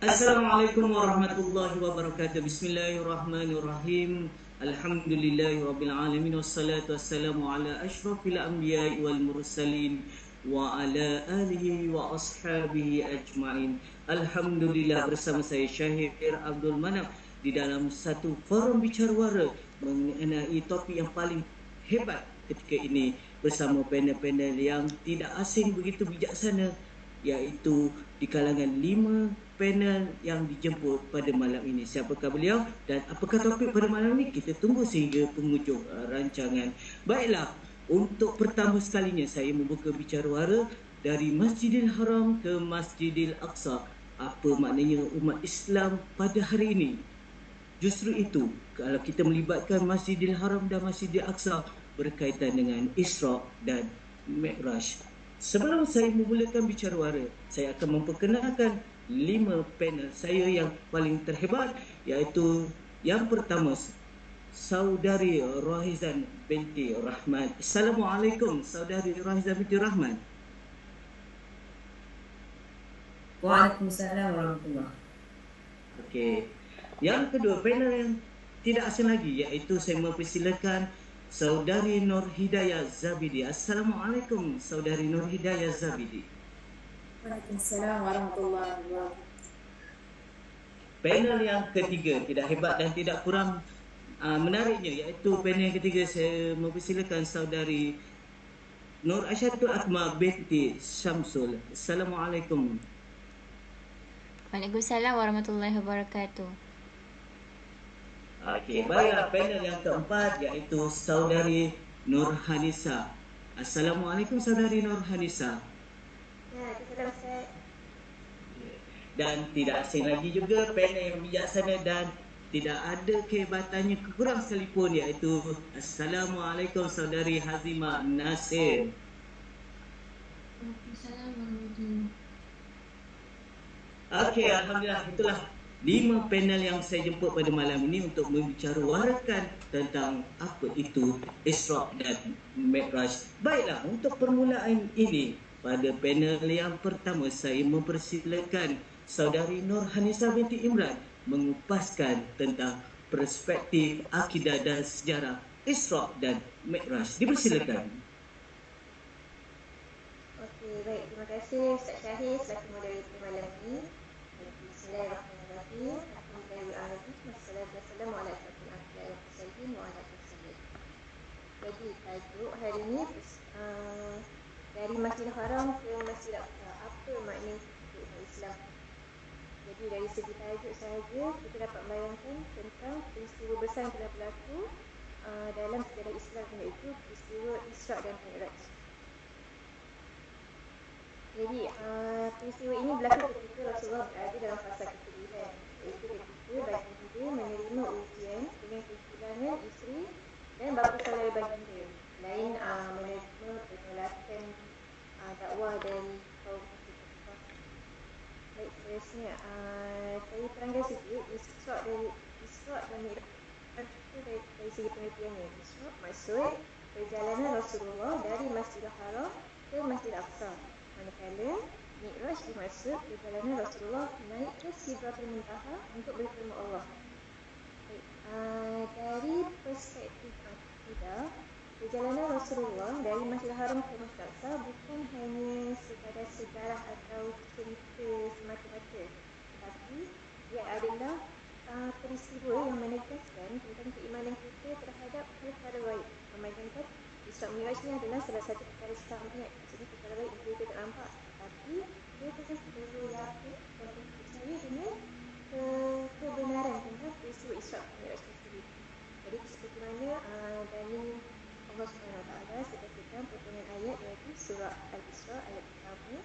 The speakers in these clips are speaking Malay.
Assalamualaikum warahmatullahi wabarakatuh. Bismillahirrahmanirrahim. Alhamdulillahirabbil alamin wassalatu wassalamu ala asyrafil anbiya'i wal mursalin wa ala alihi wa ashabihi ajmain. Alhamdulillah, bersama saya Syahir Abdul Manaf di dalam satu forum bicara wara mengenai topik yang paling hebat ketika ini bersama panel-panel yang tidak asing begitu bijaksana, iaitu di kalangan 5 panel yang dijemput pada malam ini. Siapakah beliau dan apakah topik pada malam ini? Kita tunggu sehingga penghujung rancangan. Baiklah, untuk pertama sekalinya saya membuka bicara wara dari Masjidil Haram ke Masjidil Aqsa. Apa maknanya umat Islam pada hari ini? Justru itu, kalau kita melibatkan Masjidil Haram dan Masjidil Aqsa berkaitan dengan Isra' dan Mi'raj. Sebelum saya memulakan bicara wara, saya akan memperkenalkan 5 panel saya yang paling terhebat, iaitu yang pertama, Saudari Rahizan binti Rahman. Assalamualaikum, Saudari Rahizan binti Rahman. Waalaikumsalam warahmatullahi. Okey. Yang kedua, panel yang tidak asing lagi, iaitu saya mempersilakan Saudari Nur Hidayah Zabidi. Assalamualaikum, Saudari Nur Hidayah Zabidi. Waalaikumsalam warahmatullahi wabarakatuh. Panel yang ketiga tidak hebat dan tidak kurang menariknya, iaitu panel yang ketiga saya mempersilakan Saudari Nur Asyatul Akma binti Syamsul. Assalamualaikum. Waalaikumsalam warahmatullahi wabarakatuh. Okey, baiklah, panel yang keempat iaitu Saudari Nur Hanisa. Assalamualaikum, Saudari Nur Hanisa. Dan tidak asing lagi juga panel yang bijaksana dan tidak ada kehebatannya kurang sekalipun, iaitu Assalamualaikum, Saudari Hazimah Nasir. Okey, alhamdulillah, itulah 5 panel yang saya jemput pada malam ini untuk membicarakan tentang apa itu Isra' dan Mi'raj. Baiklah, untuk permulaan ini, pada panel yang pertama saya mempersilakan Saudari Nur Hanisa binti Imran mengupaskan tentang perspektif akidah dan sejarah Isra' dan Mi'raj. Dipersilakan. Okey, baik. Terima kasih Ustaz Syahir selaku moderator malam ini. Bismillahirrahmanirrahim. Alhamdulillahirabbil wassalatu wassalamu ala asyrafil anbiya'i wal mursalin wa ala alihi wasallam. Jadi tajuk hari ini dari Masjidil Haram ke Masjidil Aqsa. Apa makna untuk umat Islam? Jadi dari segi tajuk sahaja kita dapat membayangkan tentang peristiwa besar yang telah berlaku dalam sejarah Islam, iaitu peristiwa Isra' dan Mi'raj. Jadi peristiwa ini berlaku ketika Rasulullah berada dalam fasa ketujuan, iaitu ketika baginda menerima ujian dengan kehilangan isteri dan bapa saudara baginda. Lain menerima penolakan dakwah dari kaum Kufar. Baik, seterusnya saya terangkan sikit Isra' dan Mi'raj itu dari segi pengertiannya. Isra' maksud perjalanan Rasulullah dari Masjidil Haram ke Masjidil Aqsa. Manakala Mi'raj dimaksud perjalanan Rasulullah naik ke Sidratul Muntaha untuk bertemu Allah. Baik, dari perspektif akidah, perjalanan Rasulullah dari Masjidil Haram ke Masjidil Aqsa bukan hanya sekadar sejarah atau cerita semata-mata, tetapi ia adalah peristiwa yang menegaskan tentang keimanan kita terhadap perkara gaib. Memandangkan Isra' Mi'raj ini adalah salah satu perkara syariat, jadi perkara gaib yang kita tak nampak, tapi kita perlu yakin dan percaya dengan kebenaran tentang peristiwa Isra' Mi'raj tersebut. Jadi seperti mana dari Allah SWT sedang potongan ayat, iaitu surah Al-Isra' ayat pertama.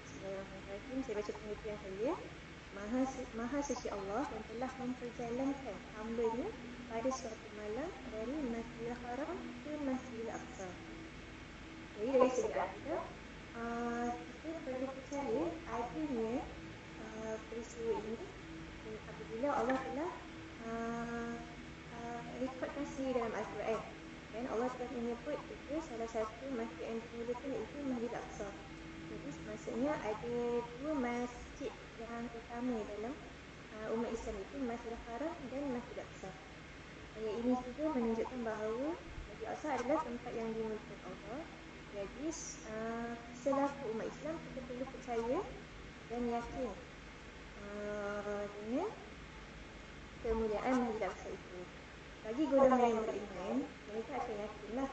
Bismillahirrahmanirrahim. Saya baca pengertian saya. Maha suci Allah yang telah memperjalankan hamba-Nya pada suatu malam dari Masjidil Haram ke Masjidil Aqsa. Jadi dari segi akidah, kita perlu percaya adanya peristiwa ini apabila Allah telah rekodkan sendiri dalam Al-Quran. Dan Allah telah menyebut juga salah satu masjid yang dimulakan, iaitu Masjidil Aqsa. Jadi maksudnya ada dua masjid yang utama dalam umat Islam itu Masjidil Haram dan Masjid Aqsa. Ayat ini juga menunjukkan bahawa Masjid Aqsa adalah tempat yang dimulkikan Allah. Jadi selaku umat Islam kita perlu percaya dan yakin dengan kemuliaan Masjid Aqsa itu. Bagi golongan yang beriman, mereka akan yakinlah.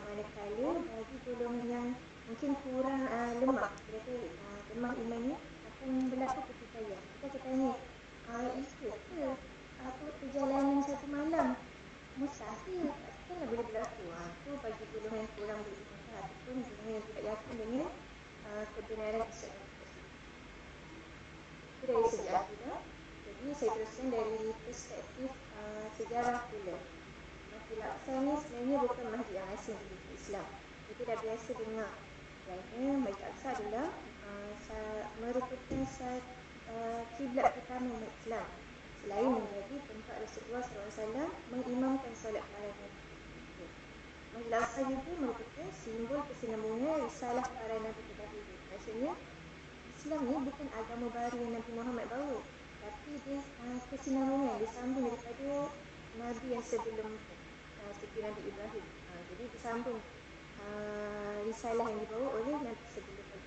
Manakala bagi golongan yang mungkin kurang lemah, mereka lemah imannya, akan berlaku pertikaian. Kita akan tanya, itu ke perjalanan satu malam mustahil, takkanlah boleh berlaku. Itu bagi golongan yang kurang beriman ataupun golongan yang tidak yakin dengan kebenaran Islam tersebut. Itu dari segi akidah. Jadi saya teruskan dari perspektif sejarah pula. Masjid Aqsa ni sebenarnya bukan masjid yang asing di Islam. Kita dah biasa dengar kerana Masjid Aqsa adalah merupakan kiblat pertama umat Islam, selain menjadi tempat Rasulullah SAW mengimamkan solat para nabi. Masjid Aqsa juga merupakan simbol kesinambungan risalah para nabi terdahulu. Maksudnya Islam ni bukan agama baru yang Nabi Muhammad bawa, tapi dia kesinambungan, disambung daripada nabi yang sebelum seperti Nabi Ibrahim. Jadi disambung risalah yang dibawa oleh Nabi sebelum itu.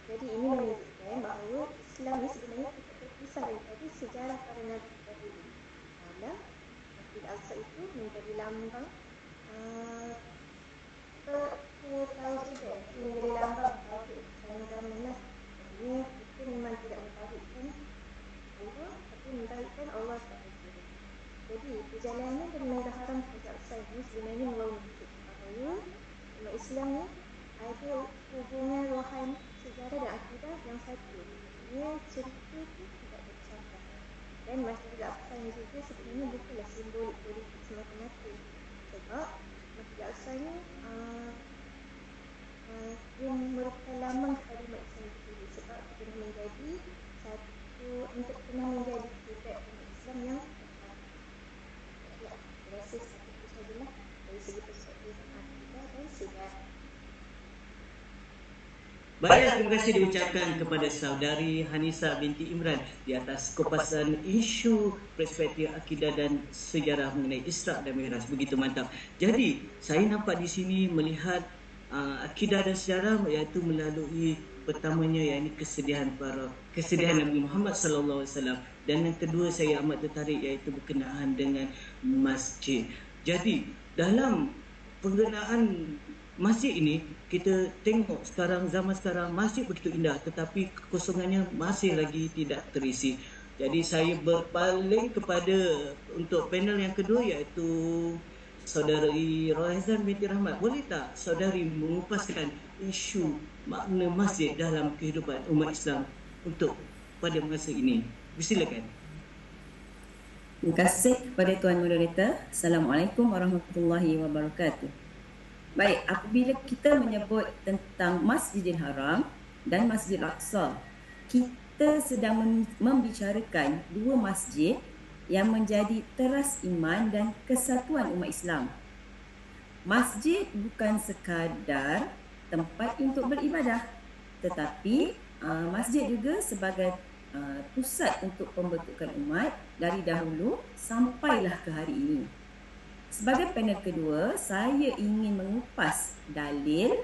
Jadi ini menunjukkan bahawa Islam ni sebenarnya tidak terpisah daripada sejarah para Nabi terdahulu. Dan Masjid Aqsa itu menjadi lambang ketauhidan, menjadi lambang tauhid. Jangan-janganlah kita memang tidak mentauhidkan Allah, tapi mentauhidkan Allah SWT. Jadi perjalanan dari Masjidil Haram ke Masjid Aqsa ini sebenarnya membawa bahawa umat Islam ni ada hubungan rohani, sejarah dan akidah yang satu. Ia cerita itu tidak bercampur. Dan Masjidil Aqsa ini juga sebenarnya bukanlah simbolik politik semata-mata. Sebab Masjidil Aqsa ni dia merupakan lambang kepada umat Islam sendiri. Sebab pernah menjadi satu, untuk pernah menjadi kiblat umat Islam yang rasa itu sajalah dari segi perspektif akidah dan sejarah. Baik, terima kasih diucapkan kepada saudari Hanisa binti Imran di atas kupasan isu perspektif akidah dan sejarah mengenai Isra' dan Mi'raj. Begitu mantap. Jadi, saya nampak di sini melihat akidah dan sejarah, iaitu melalui pertamanya yakni kesedihan Nabi Muhammad sallallahu alaihi wasallam, dan yang kedua saya amat tertarik iaitu berkenaan dengan masjid. Jadi dalam penggunaan masjid ini, kita tengok zaman sekarang masjid begitu indah tetapi kekosongannya masih lagi tidak terisi. Jadi saya berpaling kepada untuk panel yang kedua iaitu Saudari Rohaizan binti Rahmat. Boleh tak saudari mengupaskan isu makna masjid dalam kehidupan umat Islam untuk pada masa ini? Silakan. Terima kasih kepada Tuan Moderator. Assalamualaikum warahmatullahi wabarakatuh. Baik, apabila kita menyebut tentang Masjidil Haram dan Masjidil Aqsa, kita sedang membicarakan dua masjid yang menjadi teras iman dan kesatuan umat Islam. Masjid bukan sekadar tempat untuk beribadah, tetapi masjid juga sebagai pusat untuk pembentukan umat dari dahulu sampailah ke hari ini. Sebagai panel kedua, saya ingin mengupas dalil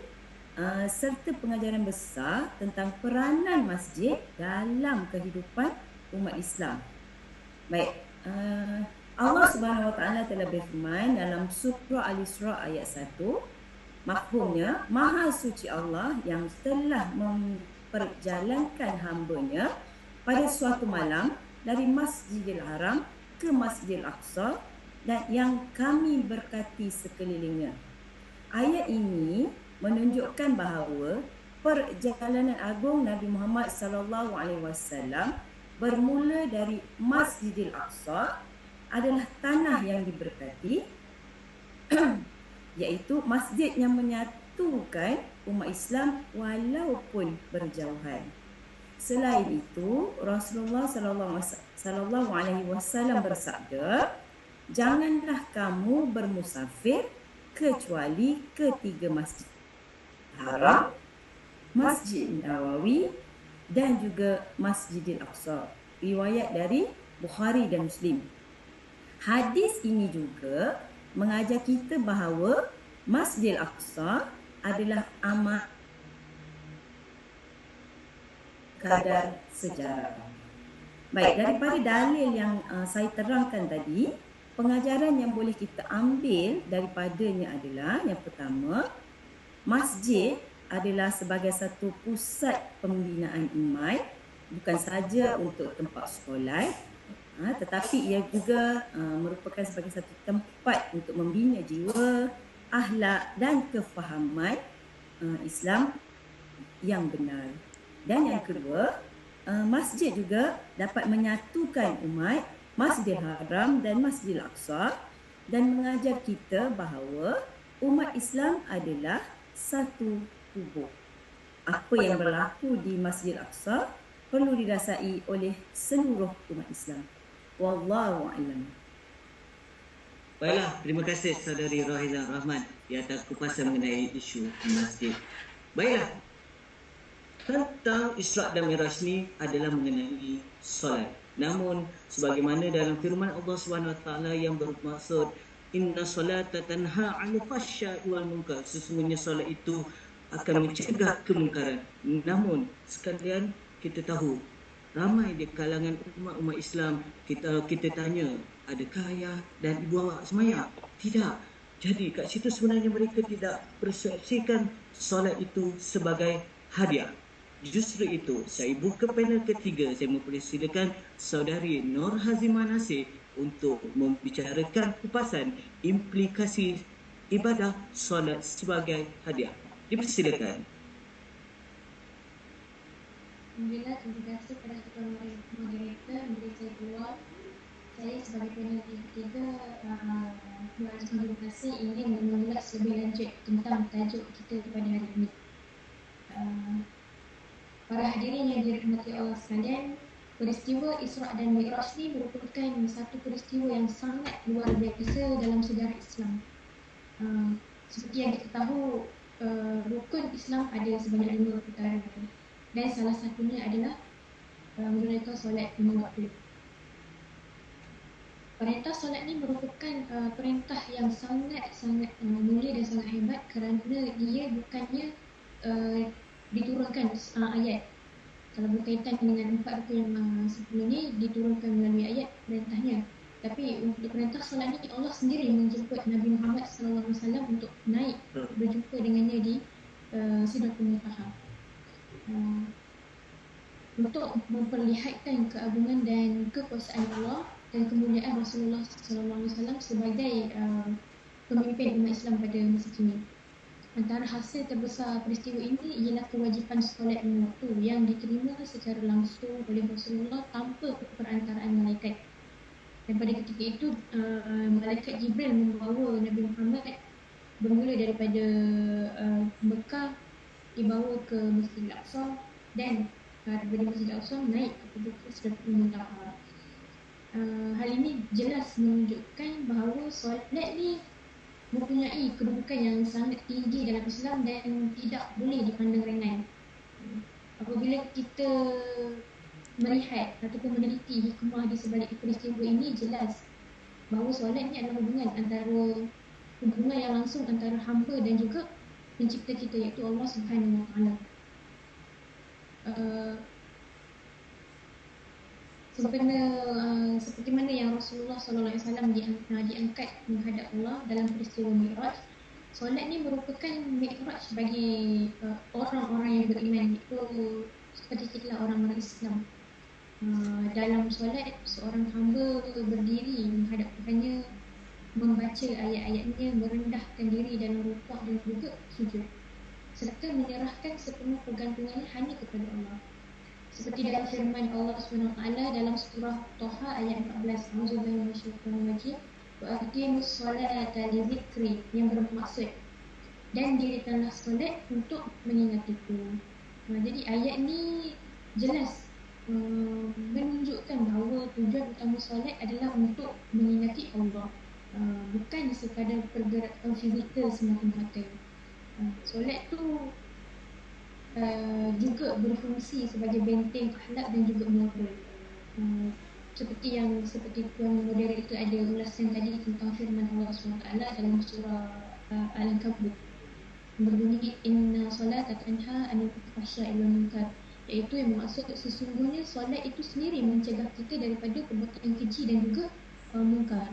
serta pengajaran besar tentang peranan masjid dalam kehidupan umat Islam. Baik, Allah Subhanahu Wa Taala telah berfirman dalam surah Al-Isra ayat 1, mafhumnya, Maha Suci Allah yang telah memperjalankan hamba-Nya pada suatu malam dari Masjidil Haram ke Masjidil Aqsa dan yang kami berkati sekelilingnya. Ayat ini menunjukkan bahawa perjalanan agung Nabi Muhammad SAW bermula dari Masjidil Aqsa adalah tanah yang diberkati iaitu masjid yang menyatukan umat Islam walaupun berjauhan. Selain itu, Rasulullah sallallahu alaihi wasallam bersabda, janganlah kamu bermusafir kecuali ke tiga masjid Haram, Masjid Nawawi dan juga Masjidil Aqsa. Riwayat dari Bukhari dan Muslim. Hadis ini juga mengajar kita bahawa Masjidil Aqsa adalah amal kadar sejarah. Baik, daripada dalil yang saya terangkan tadi, pengajaran yang boleh kita ambil daripadanya adalah yang pertama, masjid adalah sebagai satu pusat pembinaan iman, bukan saja untuk tempat solat, tetapi ia juga merupakan sebagai satu tempat untuk membina jiwa, akhlak dan kefahaman Islam yang benar. Dan yang kedua, masjid juga dapat menyatukan umat, Masjidil Haram dan Masjidil Aqsa, dan mengajar kita bahawa umat Islam adalah satu tubuh. Apa yang berlaku di Masjidil Aqsa perlu dirasai oleh seluruh umat Islam. Wallahu a'lam. Baiklah, terima kasih saudari Rohiza Rahman di atas kupasan mengenai isu masjid. Baiklah, tentang Isra' dan Miraj ni adalah mengenai solat. Namun sebagaimana dalam firman Allah SWT yang bermaksud inna solata tanha 'anil fahsya'i wal munkar, sesungguhnya solat itu akan mencegah kemungkaran. Namun sekalian kita tahu ramai di kalangan umat Islam kita tanya, adakah ayah dan ibu awak sembahyang? Tidak. Jadi kat situ sebenarnya mereka tidak persepsikan solat itu sebagai hadiah. Justru itu, saya buka panel ketiga. Saya mempersilakan saudari Nur Hazimah Nasir untuk membicarakan kupasan implikasi ibadah solat sebagai hadiah. Dipersilakan. Alhamdulillah, terima kasih kepada ketua moderator memberi saya peluang. Saya sebagai panel yang ketiga mengucapkan terima kasih ingin mengulas lebih lanjut tentang tajuk kita pada hari ini. Para hadirin yang dirahmati Allah sekalian, peristiwa Isra' dan Mi'raj ini merupakan satu peristiwa yang sangat luar biasa dalam sejarah Islam. Seperti yang kita tahu, rukun Islam ada sebanyak 5 perkara, dan salah satunya adalah menunaikan solat 5 waktu. Perintah solat ini merupakan perintah yang sangat-sangat mulia dan sangat hebat kerana ia bukannya diturunkan ayat. Kalau berkaitan dengan 4 rukun sebelum ini diturunkan melalui ayat perintahnya. Tapi untuk perintah solat ini Allah sendiri menjemput Nabi Muhammad SAW untuk naik berjumpa dengannya di Sidratul Muntaha. Untuk memperlihatkan keagungan dan kekuasaan Allah dan kemuliaan Rasulullah SAW sebagai pemimpin umat Islam pada masa kini. Antara hasil terbesar peristiwa ini ialah kewajipan solat 5 waktu yang diterima secara langsung oleh Rasulullah tanpa perantaraan malaikat. Dan pada ketika itu, malaikat Jibril membawa Nabi Muhammad bermula daripada Mekah, dibawa ke Masjidil Aqsa, dan daripada Masjidil Aqsa naik ke Bukit Sidratul Muntaha. Hal ini jelas menunjukkan bahawa solat ni mempunyai kedudukan yang sangat tinggi dalam Islam dan tidak boleh dipandang ringan. Apabila kita melihat ataupun meneliti hikmah di sebalik peristiwa ini, jelas bahawa solat ini adalah hubungan yang langsung antara hamba dan juga pencipta kita, iaitu Allah Subhanahu Wa Taala. Seperti mana yang Rasulullah SAW diangkat menghadap Allah dalam peristiwa Mi'raj, solat ni merupakan Mi'raj bagi orang-orang yang beriman, itu seperti kita orang-orang Islam. Dalam solat, seorang hamba berdiri menghadap Tuhannya, membaca ayat-ayatnya, merendahkan diri dalam rukuk dan juga sujud, serta menyerahkan sepenuh pergantungannya hanya kepada Allah. Seperti dalam firman Allah SWT dalam surah Toha ayat 14, A'udzubillahi minasyaitonir rajim, wa aqimus sholata li dzikri, yang bermaksud dan dirikanlah solat untuk mengingatiku. Jadi ayat ni jelas menunjukkan bahawa tujuan utama solat adalah untuk mengingati Allah, bukan sekadar pergerakan fizikal semata-mata. Solat tu juga berfungsi sebagai benteng akhlak dan juga moral. Seperti Tuan Moderator ada ulasan tadi tentang firman Allah SWT dalam surah Al-Ankabut, berbunyi inna solata tanha anil fahsya'i wal munkar, iaitu yang bermaksud sesungguhnya solat itu sendiri mencegah kita daripada perbuatan keji dan juga munkar.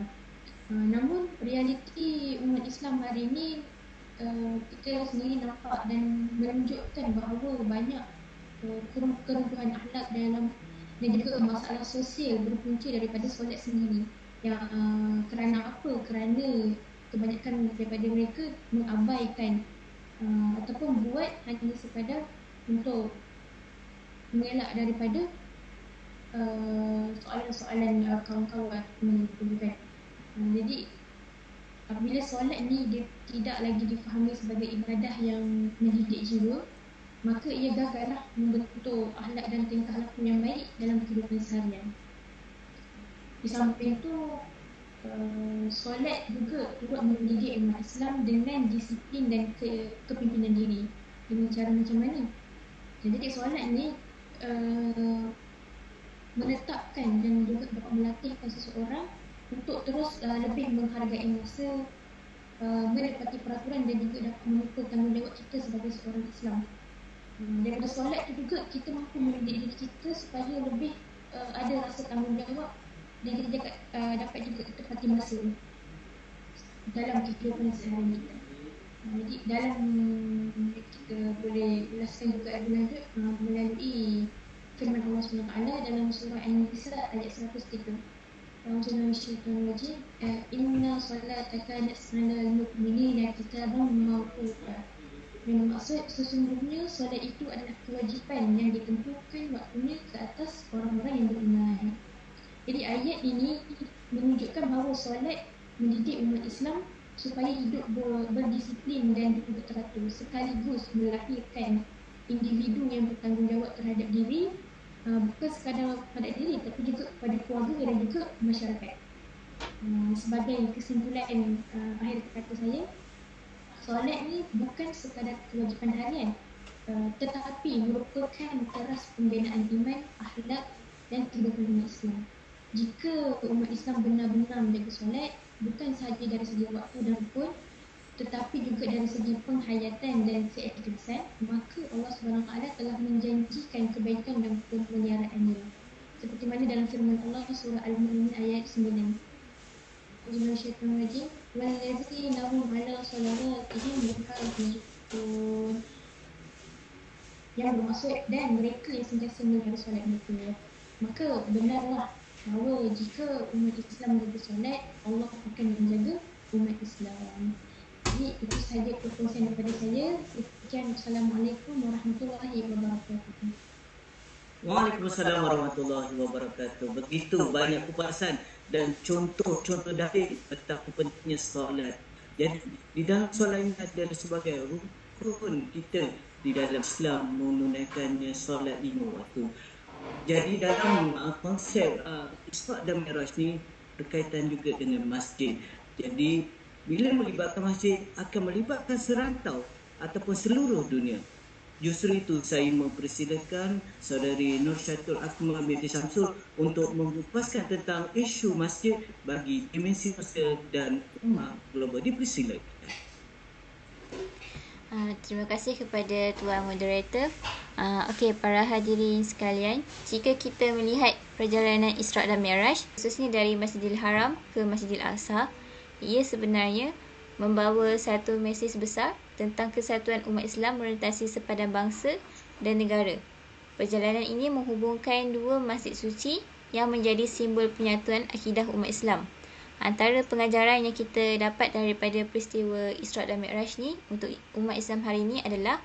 Namun realiti umat Islam hari ini kita sendiri nampak dan menunjukkan bahawa banyak keruntuhan akhlak dalam dan juga masalah sosial berpunca daripada solat sendiri. Yang kerana apa? Kerana kebanyakan daripada mereka mengabaikan ataupun buat hanya sekadar untuk mengelak daripada soalan-soalan kawan-kawan kan. Jadi apabila solat ni dia tidak lagi difahami sebagai ibadah yang mendidik jiwa, maka ia gagallah membentuk akhlak dan tingkah laku yang baik dalam kehidupan seharian. Di samping itu, solat juga turut mendidik umat Islam dengan disiplin dan kepimpinan diri. Dengan cara macam mana? Jadi solat ni menetapkan dan juga dapat melatihkan seseorang untuk terus lebih menghargai masa, menepati peraturan dan juga dapat memikul tanggungjawab kita sebagai seorang Islam. Daripada solat tu juga kita mampu mendidik diri kita supaya lebih ada rasa tanggungjawab dan kita dapat juga tepati masa dalam kehidupan sehari kita. Jadi dalam kita boleh ulaskan juga lebih lanjut melalui firman Allah SWT dalam surah An-Nisa ayat 103. Inna salata kanat 'alal mu'minina kitaban mawquta. Yang maksud sesungguhnya solat itu adalah kewajipan yang ditentukan waktunya ke atas orang-orang yang beriman. Jadi ayat ini menunjukkan bahawa solat mendidik umat Islam supaya hidup berdisiplin dan juga teratur, sekaligus melahirkan individu yang bertanggungjawab terhadap diri, bukan sekadar pada diri tapi juga pada keluarga dan juga masyarakat. Sebagai kesimpulan akhir kata saya, solat ni bukan sekadar kewajipan harian, tetapi merupakan teras pembinaan iman, akhlak dan kehidupan umat Islam. Jika umat Islam benar-benar menjaga solat, bukan sahaja dari segi waktu dan rukun, tetapi juga dari segi penghayatan dan keikhlasan, maka Allah SWT telah menjanjikan kebaikan dan pemeliharaannya. Seperti mana dalam firman Allah surah Al-Mu'min ayat 9. Bismillahirrahmanirrahim. Wallazina hum 'ala salatihim yuhafizun. Yang bermaksud dan mereka yang sentiasa menjaga solat mereka. Maka benarlah bahawa jika umat Islam menjaga solat, Allah akan menjaga umat Islam. Jadi itu sahaja perkongsian daripada saya. Sekian, Assalamualaikum warahmatullahi wabarakatuh. Waalaikumsalam warahmatullahi wabarakatuh. Begitu banyak kupasan dan contoh-contoh dalil betapa pentingnya solat. Jadi di dalam solat ini adalah sebagai rukun kita di dalam Islam menunaikannya solat 5 waktu. Jadi dalam konsep Isra' dan Mi'raj ni berkaitan juga dengan masjid. Jadi bila melibatkan masjid akan melibatkan serantau ataupun seluruh dunia. Justru itu saya mempersilakan saudari Nur Syatul Akmal binti Syamsul untuk mengupas tentang isu masjid bagi dimensi masa dan ummah global. Dipersilakan. Terima kasih kepada Tuan Moderator. Okey, para hadirin sekalian, jika kita melihat perjalanan Isra' dan Mi'raj, khususnya dari Masjidil Haram ke Masjidil Aqsa, ia sebenarnya membawa satu mesej besar tentang kesatuan umat Islam merentasi sepadan bangsa dan negara. Perjalanan ini menghubungkan dua masjid suci yang menjadi simbol penyatuan akidah umat Islam. Antara pengajaran yang kita dapat daripada peristiwa Isra' dan Mi'raj ni untuk umat Islam hari ini adalah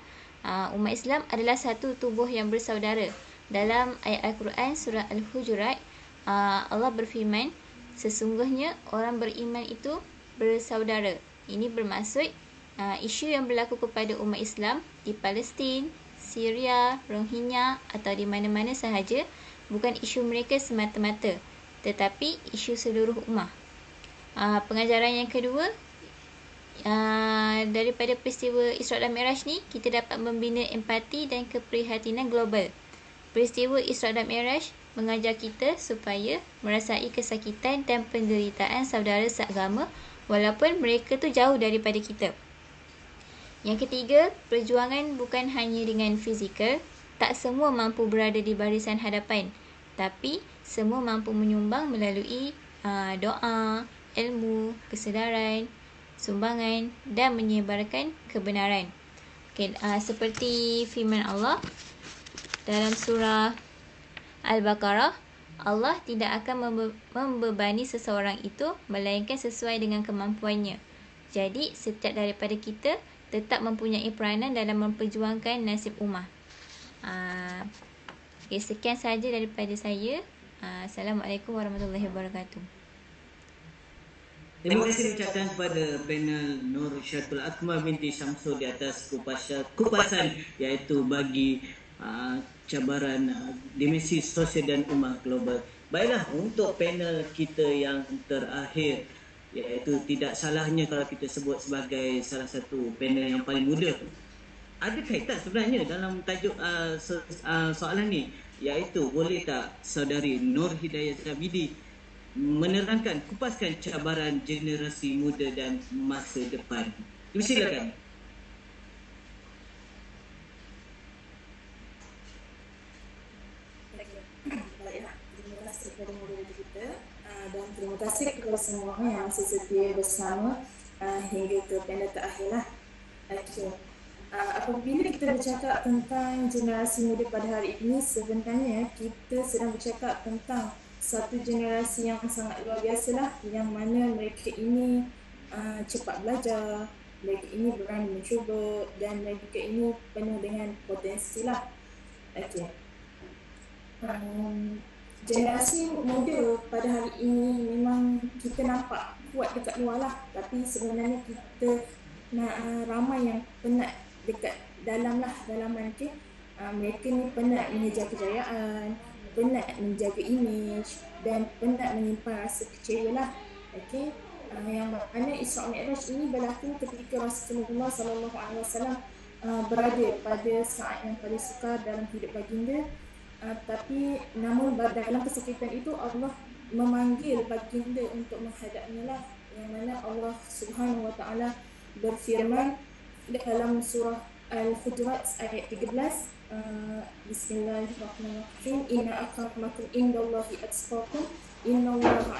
umat Islam adalah satu tubuh yang bersaudara. Dalam ayat Al-Quran surah Al-Hujurat, Allah berfirman, sesungguhnya orang beriman itu bersaudara. Ini bermaksud isu yang berlaku kepada umat Islam di Palestin, Syria, Rohingya atau di mana-mana sahaja bukan isu mereka semata-mata, tetapi isu seluruh ummah. Pengajaran yang kedua Daripada peristiwa Isra' dan Mi'raj ni, kita dapat membina empati dan keprihatinan global. Peristiwa Isra' dan Mi'raj mengajar kita supaya merasai kesakitan dan penderitaan saudara seagama walaupun mereka tu jauh daripada kita. Yang ketiga, perjuangan bukan hanya dengan fizikal. Tak semua mampu berada di barisan hadapan, tapi semua mampu menyumbang melalui doa, ilmu, kesedaran, sumbangan dan menyebarkan kebenaran. Seperti firman Allah dalam surah Al-Baqarah, Allah tidak akan membebani seseorang itu melainkan sesuai dengan kemampuannya. Jadi, setiap daripada kita tetap mempunyai peranan dalam memperjuangkan nasib ummah. Sekian sahaja daripada saya. Assalamualaikum warahmatullahi wabarakatuh. Terima kasih ucapkan kepada panel Nur Syatul Akmal binti Syamsul di atas kupasan iaitu bagi cabaran dimensi sosial dan ummah global. Baiklah, untuk panel kita yang terakhir, iaitu tidak salahnya kalau kita sebut sebagai salah satu panel yang paling muda. Ada kaitan sebenarnya dalam tajuk soalan ni, iaitu boleh tak saudari Nur Hidayah Zabidi menerangkan, kupaskan cabaran generasi muda dan masa depan. Silakan. Baiklah, terima kasih kepada moderator kita dan terima kasih kepada semua yang masih setia bersama hingga ke panel terakhir lah. Apabila kita bercakap tentang generasi muda pada hari ini, sebenarnya kita sedang bercakap tentang satu generasi yang sangat luar biasa lah, yang mana mereka ini cepat belajar, mereka ini berani mencuba dan mereka ini penuh dengan potensi lah. Generasi muda pada hari ini memang kita nampak kuat dekat luar lah, tapi sebenarnya kita ramai yang penat dekat dalaman mereka ni penat mengejar kejayaan, penat menjaga imej dan penat menyimpan rasa kecewa lah. Yang mana Isra' Mi'raj ini berlaku ketika Rasulullah SAW berada pada saat yang paling sukar dalam hidup baginda. Tapi namun dalam kesakitan itu Allah memanggil baginda untuk menghadapnya lah, yang mana Allah Subhanahu Wa Taala berfirman dalam surah Al-Hujurat ayat 13, Bismillahirrahmanirrahim, inna akramakum indallahi atqakum innallaha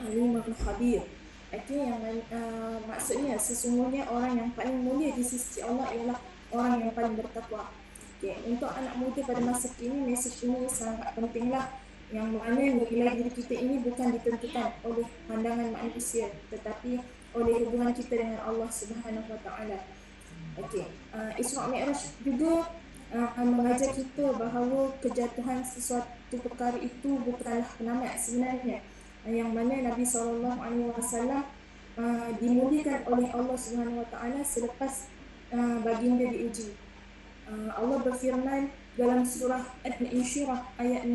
alimun khabir. Yang maksudnya sesungguhnya orang yang paling mulia di sisi Allah ialah orang yang paling bertakwa. Untuk anak muda pada masa kini, mesej ini sangat pentinglah, yang mana nilai diri kita ini bukan ditentukan oleh pandangan manusia tetapi oleh hubungan kita dengan Allah Subhanahu Wa Taala. Isra' Mi'raj juga mengajar kita bahawa kejatuhan sesuatu perkara itu bukanlah penamat sebenarnya, yang mana Nabi SAW dimuliakan oleh Allah Subhanahu Wa Taala selepas baginda diuji. Allah berfirman dalam surah Al-Insyirah ayat 6,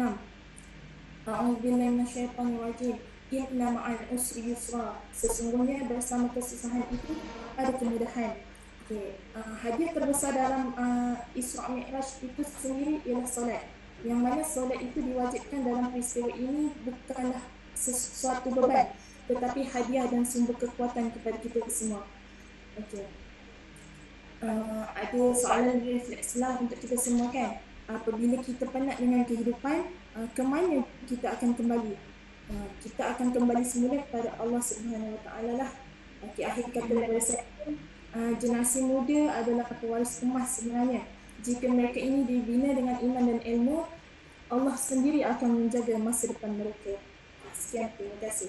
A'udzubillahi minasyaitonir rajim, inna ma'al usri yusra, sesungguhnya bersama kesusahan itu ada kemudahan. Hadiah terbesar dalam Isra' Mi'raj itu sendiri ialah solat, yang mana solat itu diwajibkan dalam peristiwa ini bukanlah sesuatu beban tetapi hadiah dan sumber kekuatan kepada kita semua. Ada soalan refleksilah untuk kita semua kan. Apabila kita penat dengan kehidupan, ke mana kita akan kembali? Kita akan kembali semula kepada Allah Subhanahu Wa Taala lah. Akhir kata daripada saya, generasi muda adalah pewaris emas sebenarnya. Jika mereka ini dibina dengan iman dan ilmu, Allah sendiri akan menjaga masa depan mereka. Sekian, terima kasih.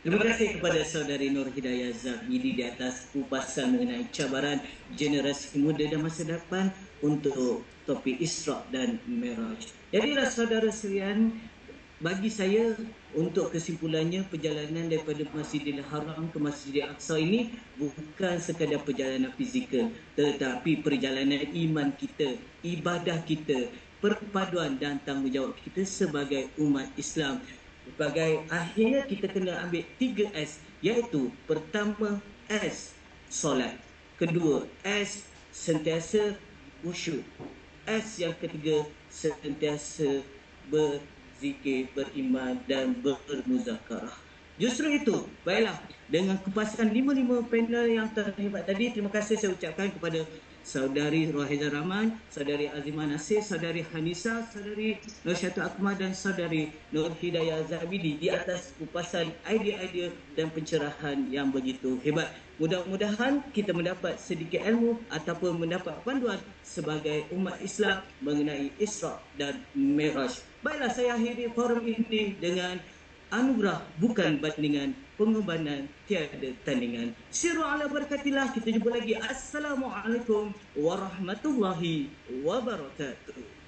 Terima kasih kepada saudari Nur Hidayah Zabidi di atas kupasan mengenai cabaran generasi muda dan masa depan untuk topik Isra' dan Mi'raj. Jadilah saudara sekalian, bagi saya untuk kesimpulannya, perjalanan daripada Masjidil Haram ke Masjidil Aqsa ini bukan sekadar perjalanan fizikal, tetapi perjalanan iman kita, ibadah kita, perpaduan dan tanggungjawab kita sebagai umat Islam. sebagai akhirnya kita kena ambil 3 S, iaitu pertama S solat, kedua S sentiasa khusyuk, S yang ketiga sentiasa berzikir, beriman dan bermuzakarah. Justru itu, baiklah, dengan kupasan 5 panel yang terlibat tadi, terima kasih saya ucapkan kepada Saudari Rohaiza Rahman, Saudari Azimah Nasir, Saudari Hanisa, Saudari Nur Syatul Akmal dan Saudari Nur Hidayah Zabidi di atas kupasan idea-idea dan pencerahan yang begitu hebat. Mudah-mudahan kita mendapat sedikit ilmu ataupun mendapat panduan sebagai umat Islam mengenai Isra dan Mi'raj. Baiklah, saya akhiri forum ini dengan anugerah bukan bandingan, pengorbanan tiada tandingan. Siru ala barakatillah. Kita jumpa lagi. Assalamualaikum warahmatullahi wabarakatuh.